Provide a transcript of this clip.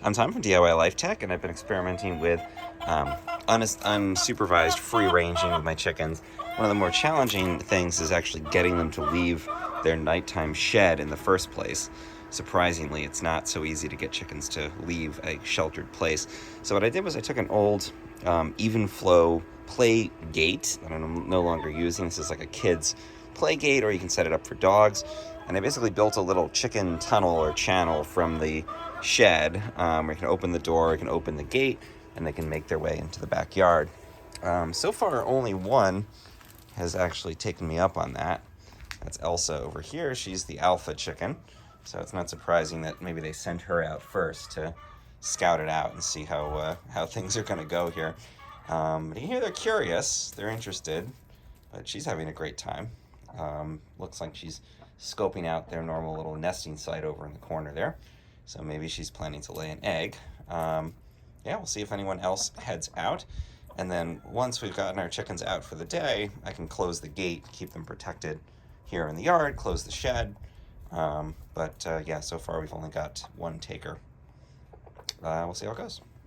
I'm Tom from DIY Life Tech, and I've been experimenting with unsupervised free ranging with my chickens. One of the more challenging things is actually getting them to leave their nighttime shed in the first place. Surprisingly, it's not so easy to get chickens to leave a sheltered place. So what I did was I took an old even flow play gate that I'm no longer using. This is like a kid's play gate, or you can set it up for dogs. And I basically built a little chicken tunnel or channel from the shed where you can open the door, you can open the gate, and they can make their way into the backyard. So far, only one has actually taken me up on that. That's Elsa over here. She's the alpha chicken. So it's not surprising that maybe they sent her out first to scout it out and see how things are going to go here. But you hear they're curious, they're interested, but she's having a great time. Looks like she's scoping out their normal little nesting site over in the corner there. So maybe she's planning to lay an egg. Yeah, we'll see if anyone else heads out. And then once we've gotten our chickens out for the day, I can close the gate, keep them protected here in the yard, close the shed. But yeah, so far we've only got one taker. We'll see how it goes.